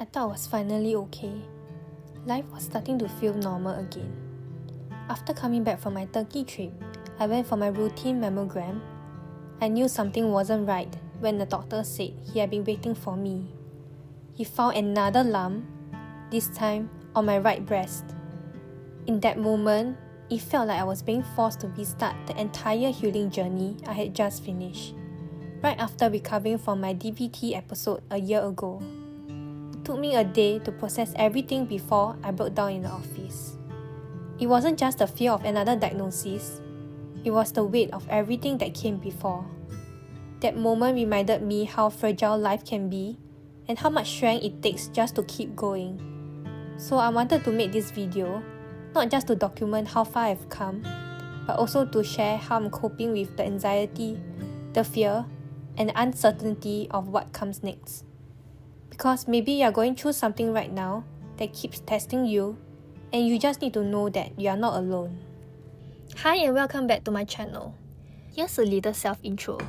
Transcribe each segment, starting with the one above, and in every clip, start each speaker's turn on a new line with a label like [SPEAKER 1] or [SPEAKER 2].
[SPEAKER 1] I thought I was finally okay. Life was starting to feel normal again. After coming back from my Turkey trip, I went for my routine mammogram. I knew something wasn't right when the doctor said he had been waiting for me. He found another lump, this time on my right breast. In that moment, it felt like I was being forced to restart the entire healing journey I had just finished, right after recovering from my DVT episode a year ago. It took me a day to process everything before I broke down in the office. It wasn't just the fear of another diagnosis, it was the weight of everything that came before. That moment reminded me how fragile life can be and how much strength it takes just to keep going. So I wanted to make this video, not just to document how far I've come, but also to share how I'm coping with the anxiety, the fear, and the uncertainty of what comes next. Because maybe you're going through something right now that keeps testing you, and you just need to know that you are not alone. Hi and welcome back to my channel. Here's a little self-intro.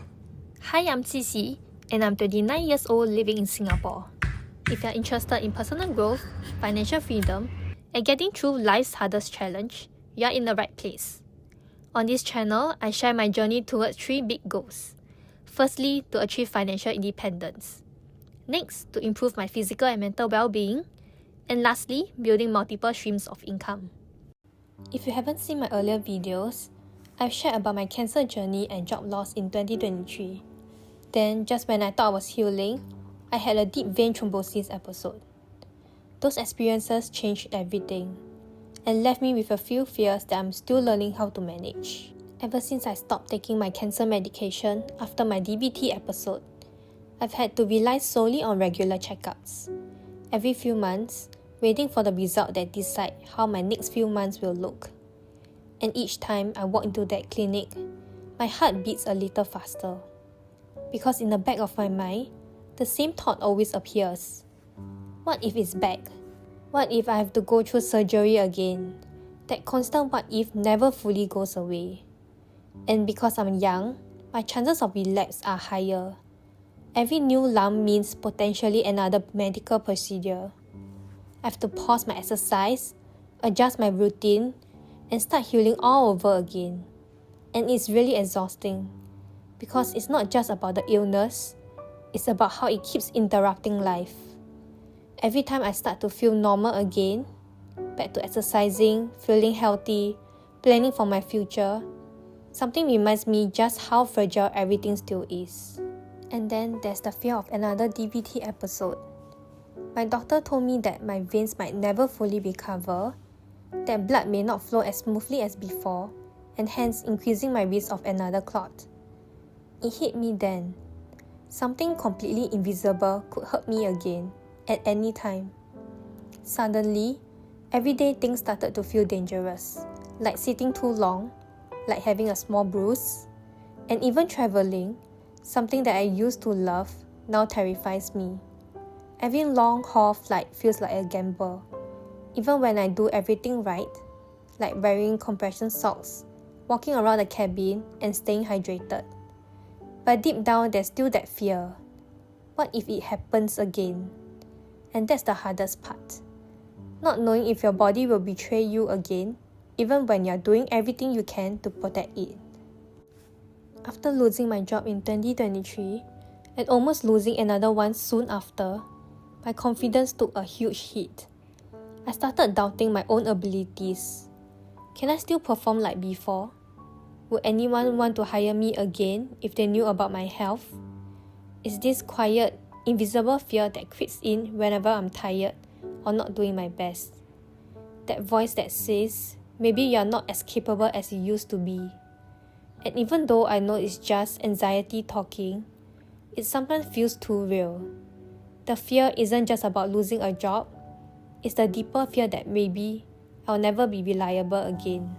[SPEAKER 1] Hi, I'm Cici, and I'm 29 years old living in Singapore. If you're interested in personal growth, financial freedom, and getting through life's hardest challenge, you're in the right place. On this channel, I share my journey towards 3 big goals. Firstly, to achieve financial independence. Next, to improve my physical and mental well-being. And lastly, building multiple streams of income. If you haven't seen my earlier videos, I've shared about my cancer journey and job loss in 2023. Then, just when I thought I was healing, I had a deep vein thrombosis episode. Those experiences changed everything and left me with a few fears that I'm still learning how to manage. Ever since I stopped taking my cancer medication after my DVT episode, I've had to rely solely on regular checkups. Every few months, waiting for the result that decide how my next few months will look. And each time I walk into that clinic, my heart beats a little faster. Because in the back of my mind, the same thought always appears. What if it's back? What if I have to go through surgery again? That constant what if never fully goes away. And because I'm young, my chances of relapse are higher. Every new lump means potentially another medical procedure. I have to pause my exercise, adjust my routine, and start healing all over again. And it's really exhausting, because it's not just about the illness, it's about how it keeps interrupting life. Every time I start to feel normal again, back to exercising, feeling healthy, planning for my future, something reminds me just how fragile everything still is. And then there's the fear of another DVT episode. My doctor told me that my veins might never fully recover, that blood may not flow as smoothly as before, and hence increasing my risk of another clot. It hit me then. Something completely invisible could hurt me again, at any time. Suddenly, everyday things started to feel dangerous, like sitting too long, like having a small bruise, and even traveling, something that I used to love, now terrifies me. Every long-haul flight feels like a gamble, even when I do everything right, like wearing compression socks, walking around the cabin, and staying hydrated. But deep down, there's still that fear. What if it happens again? And that's the hardest part. Not knowing if your body will betray you again, even when you're doing everything you can to protect it. After losing my job in 2023, and almost losing another one soon after, my confidence took a huge hit. I started doubting my own abilities. Can I still perform like before? Would anyone want to hire me again if they knew about my health? Is this quiet, invisible fear that creeps in whenever I'm tired or not doing my best? That voice that says, maybe you're not as capable as you used to be. And even though I know it's just anxiety talking, it sometimes feels too real. The fear isn't just about losing a job, it's the deeper fear that maybe I'll never be reliable again.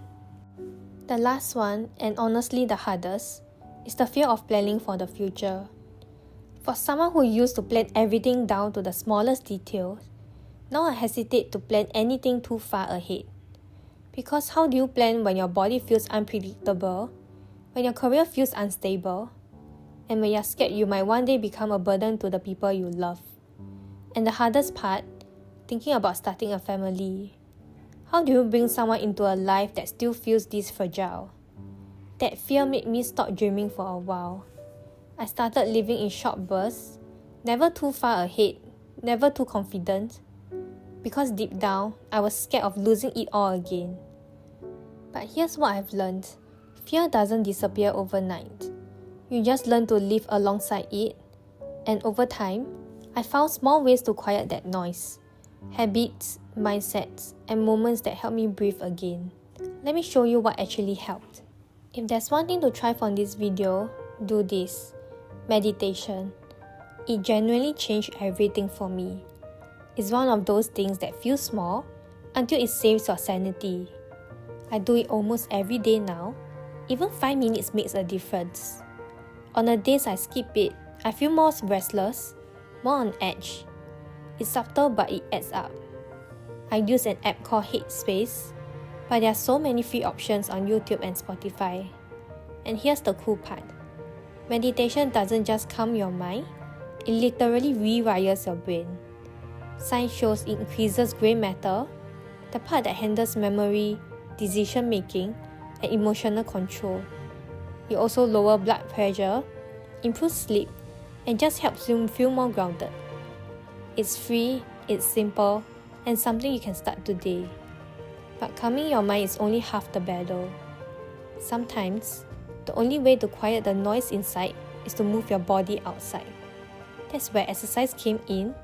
[SPEAKER 1] The last one, and honestly the hardest, is the fear of planning for the future. For someone who used to plan everything down to the smallest details, now I hesitate to plan anything too far ahead. Because how do you plan when your body feels unpredictable, when your career feels unstable, and when you're scared you might one day become a burden to the people you love? And the hardest part, thinking about starting a family. How do you bring someone into a life that still feels this fragile? That fear made me stop dreaming for a while. I started living in short bursts, never too far ahead, never too confident, because deep down, I was scared of losing it all again. But here's what I've learned. Fear doesn't disappear overnight. You just learn to live alongside it, and over time, I found small ways to quiet that noise. Habits, mindsets, and moments that help me breathe again. Let me show you what actually helped. If there's one thing to try from this video, do this. Meditation. It genuinely changed everything for me. It's one of those things that feel small until it saves your sanity. I do it almost every day now. Even 5 minutes makes a difference. On the days I skip it, I feel more restless, more on edge. It's subtle but it adds up. I use an app called Headspace, but there are so many free options on YouTube and Spotify. And here's the cool part. Meditation doesn't just calm your mind, it literally rewires your brain. Science shows it increases grey matter, the part that handles memory, decision making, and emotional control. It also lowers blood pressure, improves sleep, and just helps you feel more grounded. It's free, it's simple, and something you can start today. But calming your mind is only half the battle. Sometimes, the only way to quiet the noise inside is to move your body outside. That's where exercise came in,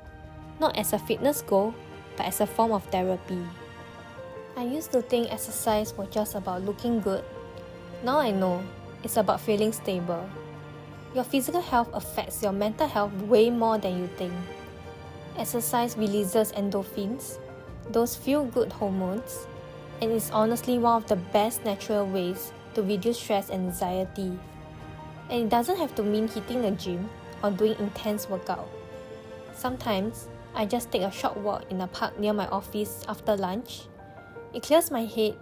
[SPEAKER 1] not as a fitness goal, but as a form of therapy. I used to think exercise was just about looking good. Now I know, it's about feeling stable. Your physical health affects your mental health way more than you think. Exercise releases endorphins, those feel-good hormones, and is honestly one of the best natural ways to reduce stress and anxiety. And it doesn't have to mean hitting the gym or doing intense workout. Sometimes, I just take a short walk in a park near my office after lunch. It clears my head,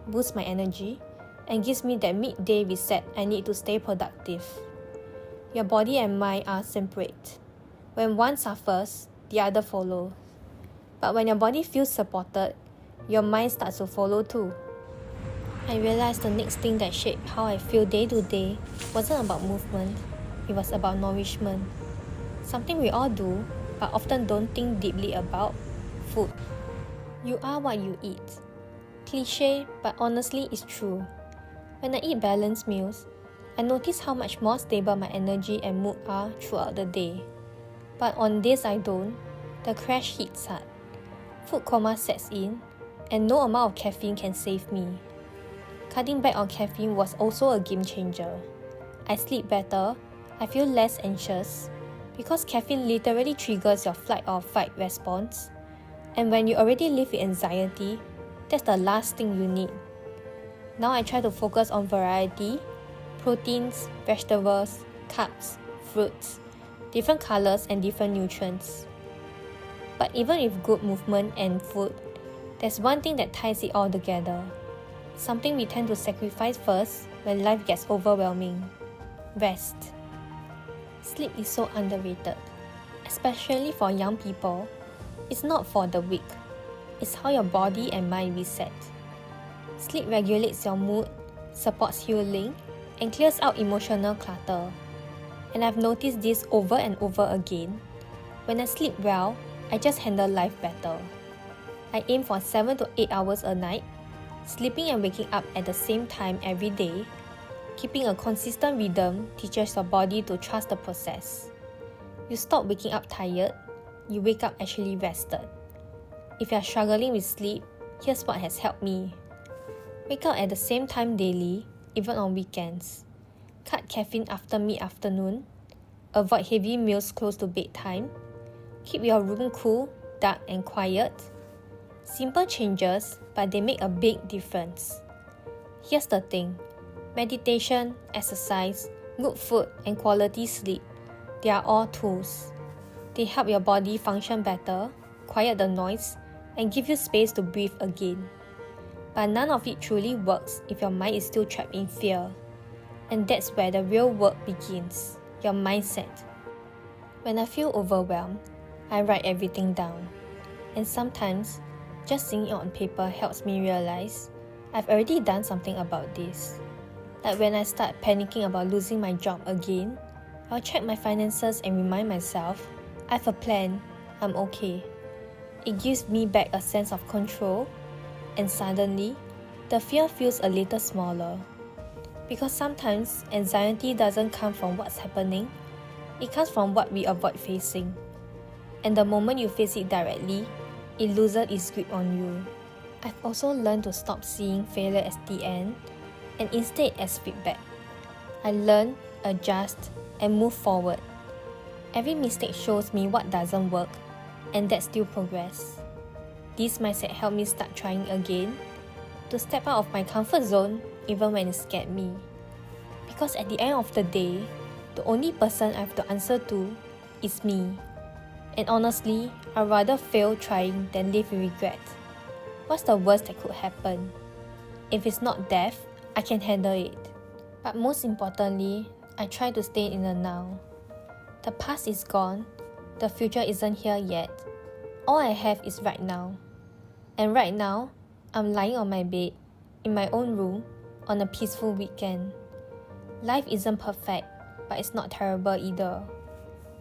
[SPEAKER 1] boosts my energy, and gives me that midday reset I need to stay productive. Your body and mind are separate. When one suffers, the other follows. But when your body feels supported, your mind starts to follow too. I realized the next thing that shaped how I feel day to day wasn't about movement, it was about nourishment. Something we all do, but often don't think deeply about: food. You are what you eat. Cliché, but honestly it's true. When I eat balanced meals, I notice how much more stable my energy and mood are throughout the day. But on days I don't, the crash hits hard. Food coma sets in, and no amount of caffeine can save me. Cutting back on caffeine was also a game changer. I sleep better, I feel less anxious, because caffeine literally triggers your flight or fight response. And when you already live with anxiety, that's the last thing you need. Now I try to focus on variety, proteins, vegetables, carbs, fruits, different colors and different nutrients. But even with good movement and food, there's one thing that ties it all together. Something we tend to sacrifice first when life gets overwhelming: rest. Sleep is so underrated, especially for young people. It's not for the weak. It's how your body and mind reset. Sleep regulates your mood, supports healing, and clears out emotional clutter. And I've noticed this over and over again. When I sleep well, I just handle life better. I aim for 7 to 8 hours a night, sleeping and waking up at the same time every day. Keeping a consistent rhythm teaches your body to trust the process. You stop waking up tired, you wake up actually rested. If you're struggling with sleep, here's what has helped me. Wake up at the same time daily, even on weekends. Cut caffeine after mid-afternoon. Avoid heavy meals close to bedtime. Keep your room cool, dark and quiet. Simple changes, but they make a big difference. Here's the thing. Meditation, exercise, good food and quality sleep, they are all tools. They help your body function better, quiet the noise, and give you space to breathe again. But none of it truly works if your mind is still trapped in fear. And that's where the real work begins, your mindset. When I feel overwhelmed, I write everything down. And sometimes, just seeing it on paper helps me realize I've already done something about this. Like when I start panicking about losing my job again, I'll check my finances and remind myself, I have a plan, I'm okay. It gives me back a sense of control, and suddenly, the fear feels a little smaller. Because sometimes, anxiety doesn't come from what's happening, it comes from what we avoid facing. And the moment you face it directly, it loses its grip on you. I've also learned to stop seeing failure as the end, and instead as feedback. I learn, adjust, and move forward. Every mistake shows me what doesn't work, and that's still progress. This mindset helped me start trying again, to step out of my comfort zone even when it scared me. Because at the end of the day, the only person I have to answer to is me. And honestly, I'd rather fail trying than live with regret. What's the worst that could happen? If it's not death, I can handle it. But most importantly, I try to stay in the now. The past is gone, the future isn't here yet. All I have is right now. And right now, I'm lying on my bed, in my own room, on a peaceful weekend. Life isn't perfect, but it's not terrible either.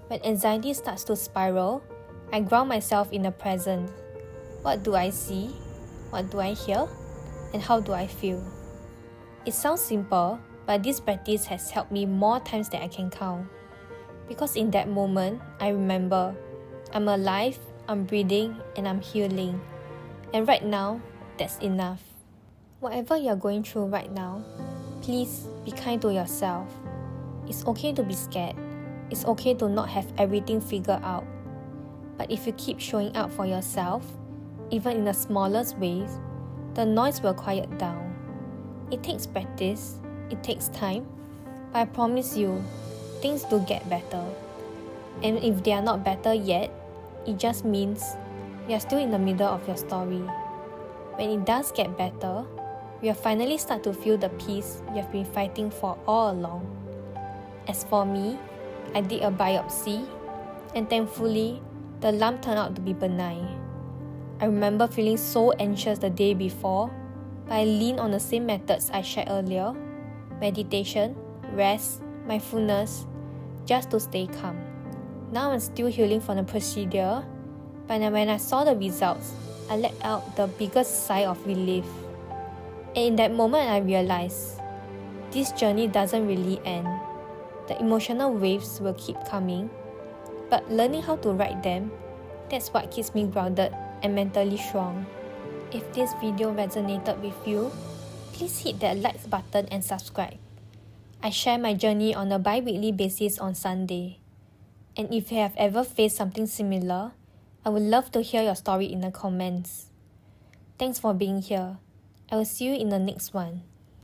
[SPEAKER 1] When anxiety starts to spiral, I ground myself in the present. What do I see? What do I hear? And how do I feel? It sounds simple, but this practice has helped me more times than I can count. Because in that moment, I remember, I'm alive, I'm breathing, and I'm healing. And right now, that's enough. Whatever you're going through right now, please be kind to yourself. It's okay to be scared. It's okay to not have everything figured out. But if you keep showing up for yourself, even in the smallest ways, the noise will quiet down. It takes practice, it takes time, but I promise you, things do get better. And if they are not better yet, it just means you are still in the middle of your story. When it does get better, you'll finally start to feel the peace you have been fighting for all along. As for me, I did a biopsy, and thankfully, the lump turned out to be benign. I remember feeling so anxious the day before, but I leaned on the same methods I shared earlier: meditation, rest, mindfulness, just to stay calm. Now I'm still healing from the procedure, but when I saw the results, I let out the biggest sigh of relief. And in that moment I realized, this journey doesn't really end. The emotional waves will keep coming, but learning how to ride them, that's what keeps me grounded and mentally strong. If this video resonated with you, please hit that like button and subscribe. I share my journey on a bi-weekly basis on Sunday. And if you have ever faced something similar, I would love to hear your story in the comments. Thanks for being here. I will see you in the next one.